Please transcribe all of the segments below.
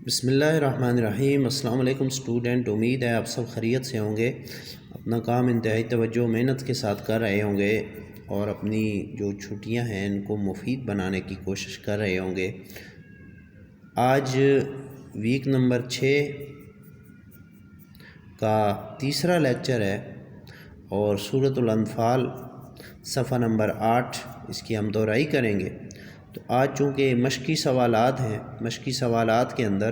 بسم اللہ الرحمن الرحیم۔ السلام علیکم اسٹوڈنٹ، امید ہے آپ سب خیریت سے ہوں گے، اپنا کام انتہائی توجہ و محنت کے ساتھ کر رہے ہوں گے اور اپنی جو چھٹیاں ہیں ان کو مفید بنانے کی کوشش کر رہے ہوں گے۔ آج ویک نمبر 6 کا تیسرا لیکچر ہے اور سورۃ الانفال صفحہ نمبر 8 اس کی ہم دہرائی کریں گے۔ تو آج چونکہ مشقی سوالات ہیں، مشقی سوالات کے اندر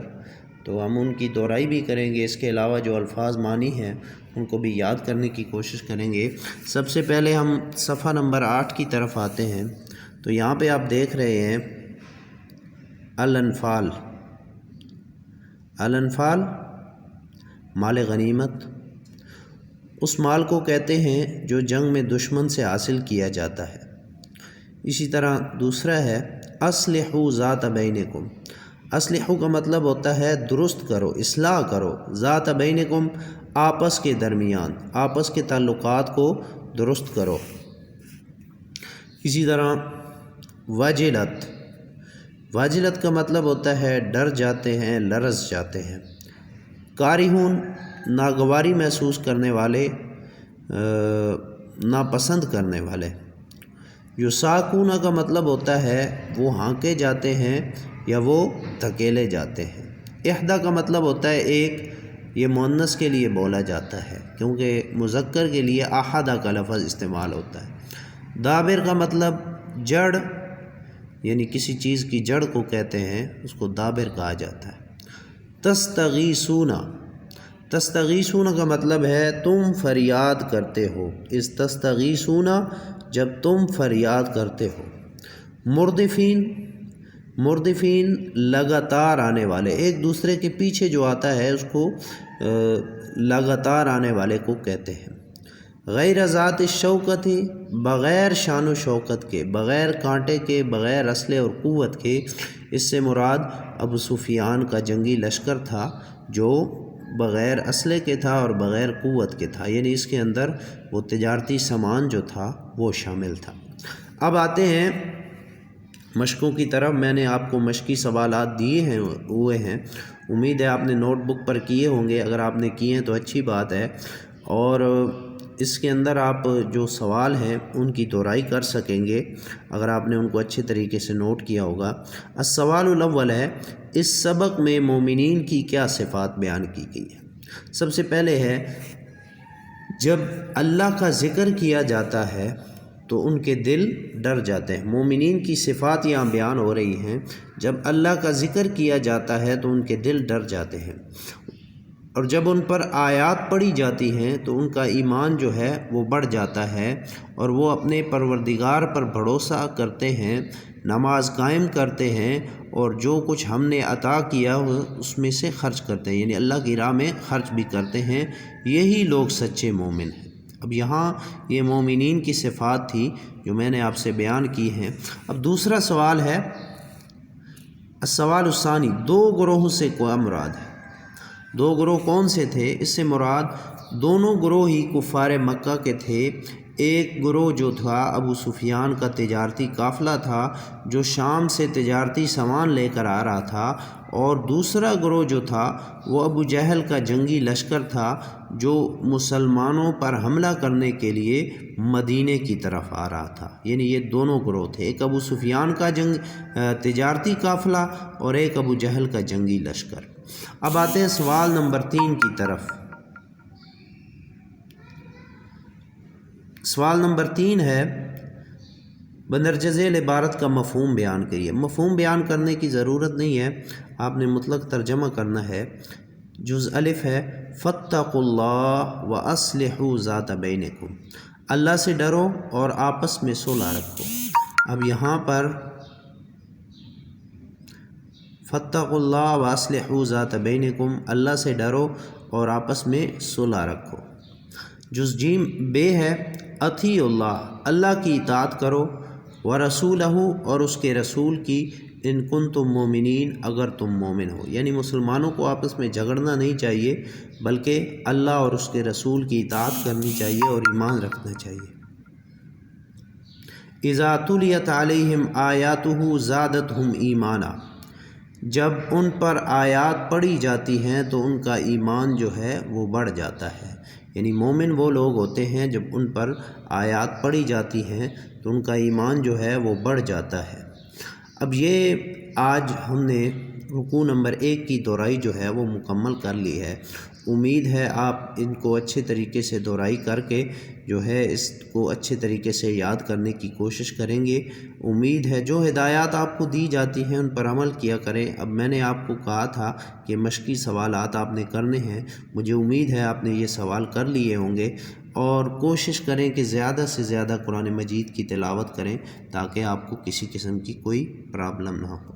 تو ہم ان کی دہرائی بھی کریں گے، اس کے علاوہ جو الفاظ معنی ہیں ان کو بھی یاد کرنے کی کوشش کریں گے۔ سب سے پہلے ہم صفحہ نمبر 8 کی طرف آتے ہیں۔ تو یہاں پہ آپ دیکھ رہے ہیں الانفال، الانفال مال غنیمت، اس مال کو کہتے ہیں جو جنگ میں دشمن سے حاصل کیا جاتا ہے۔ اسی طرح دوسرا ہے اصلحوا ذات بینکم، اصلحوا کا مطلب ہوتا ہے درست کرو، اصلاح کرو، ذات بینکم آپس کے درمیان، آپس کے تعلقات کو درست کرو۔ اسی طرح وجلت، وجلت کا مطلب ہوتا ہے ڈر جاتے ہیں، لرز جاتے ہیں۔ کارہون ناگواری محسوس کرنے والے، ناپسند کرنے والے۔ یساکون کا مطلب ہوتا ہے وہ ہانکے جاتے ہیں یا وہ دھکیلے جاتے ہیں۔ احدی کا مطلب ہوتا ہے ایک، یہ مؤنث کے لیے بولا جاتا ہے کیونکہ مذکر کے لیے احدہ کا لفظ استعمال ہوتا ہے۔ دابر کا مطلب جڑ، یعنی کسی چیز کی جڑ کو کہتے ہیں، اس کو دابر کہا جاتا ہے۔ تستغیثون، تستغیثون کا مطلب ہے تم فریاد کرتے ہو، اس تستغیثون جب تم فریاد کرتے ہو۔ مردفین، مردفین لگاتار آنے والے، ایک دوسرے کے پیچھے جو آتا ہے اس کو لگاتار آنے والے کو کہتے ہیں۔ غیر ذات الشوکت، بغیر شان و شوکت کے، بغیر کانٹے کے، بغیر اسلحے اور قوت کے۔ اس سے مراد ابو سفیان کا جنگی لشکر تھا جو بغیر اسلحے کے تھا اور بغیر قوت کے تھا، یعنی اس کے اندر وہ تجارتی سامان جو تھا وہ شامل تھا۔ اب آتے ہیں مشقوں کی طرف۔ میں نے آپ کو مشقی سوالات دیے ہوئے ہیں، امید ہے آپ نے نوٹ بک پر کیے ہوں گے، اگر آپ نے کیے ہیں تو اچھی بات ہے، اور اس کے اندر آپ جو سوال ہیں ان کی دہرائی کر سکیں گے اگر آپ نے ان کو اچھے طریقے سے نوٹ کیا ہوگا۔ السوال الاول ہے اس سبق میں مومنین کی کیا صفات بیان کی گئی ہے۔ سب سے پہلے ہے جب اللہ کا ذکر کیا جاتا ہے تو ان کے دل ڈر جاتے ہیں۔ مومنین کی صفات یہاں بیان ہو رہی ہیں، جب اللہ کا ذکر کیا جاتا ہے تو ان کے دل ڈر جاتے ہیں، اور جب ان پر آیات پڑھی جاتی ہیں تو ان کا ایمان جو ہے وہ بڑھ جاتا ہے اور وہ اپنے پروردگار پر بھروسہ کرتے ہیں، نماز قائم کرتے ہیں اور جو کچھ ہم نے عطا کیا اس میں سے خرچ کرتے ہیں، یعنی اللہ کی راہ میں خرچ بھی کرتے ہیں۔ یہی لوگ سچے مومن ہیں۔ اب یہاں یہ مومنین کی صفات تھی جو میں نے آپ سے بیان کی ہیں۔ اب دوسرا سوال ہے السوال الثانی، دو گروہوں سے کیا مراد ہے؟ دو گروہ کون سے تھے؟ اس سے مراد دونوں گروہ ہی کفار مکہ کے تھے۔ ایک گروہ جو تھا ابو سفیان کا تجارتی قافلہ تھا جو شام سے تجارتی سامان لے کر آ رہا تھا، اور دوسرا گروہ جو تھا وہ ابو جہل کا جنگی لشکر تھا جو مسلمانوں پر حملہ کرنے کے لیے مدینے کی طرف آ رہا تھا۔ یعنی یہ دونوں گروہ تھے، ایک ابو سفیان کا تجارتی قافلہ اور ایک ابو جہل کا جنگی لشکر۔ اب آتے ہیں سوال نمبر 3 کی طرف۔ سوال نمبر 3 ہے بندرجہ ذیل عبارت کا مفہوم بیان کریے۔ مفہوم بیان کرنے کی ضرورت نہیں ہے، آپ نے مطلق ترجمہ کرنا ہے۔ جز الف ہے فاتقوا اللہ واصلحوا ذات بینکم، اللہ سے ڈرو اور آپس میں صلح رکھو۔ اب یہاں پر فاتقوا اللہ واصلحوا ذات بینکم، اللہ سے ڈرو اور آپس میں صلح رکھو۔ جز جیم بے ہے اطیعوا اللہ، اللہ کی اطاعت کرو، ورسولہ اور اس کے رسول کی، ان کنتم مومنین اگر تم مومن ہو۔ یعنی مسلمانوں کو آپس میں جھگڑنا نہیں چاہیے بلکہ اللہ اور اس کے رسول کی اطاعت کرنی چاہیے اور ایمان رکھنا چاہیے۔ اذا تلیت علیہم آیاتہ زادتہم ایمانا، جب ان پر آیات پڑھی جاتی ہیں تو ان کا ایمان جو ہے وہ بڑھ جاتا ہے۔ یعنی مومن وہ لوگ ہوتے ہیں جب ان پر آیات پڑھی جاتی ہیں تو ان کا ایمان جو ہے وہ بڑھ جاتا ہے۔ اب یہ آج ہم نے رکوع نمبر 1 کی دہرائی جو ہے وہ مکمل کر لی ہے۔ امید ہے آپ ان کو اچھے طریقے سے دہرائی کر کے جو ہے اس کو اچھے طریقے سے یاد کرنے کی کوشش کریں گے۔ امید ہے جو ہدایات آپ کو دی جاتی ہیں ان پر عمل کیا کریں۔ اب میں نے آپ کو کہا تھا کہ مشقی سوالات آپ نے کرنے ہیں، مجھے امید ہے آپ نے یہ سوال کر لیے ہوں گے، اور کوشش کریں کہ زیادہ سے زیادہ قرآن مجید کی تلاوت کریں تاکہ آپ کو کسی قسم کی کوئی پرابلم نہ ہو۔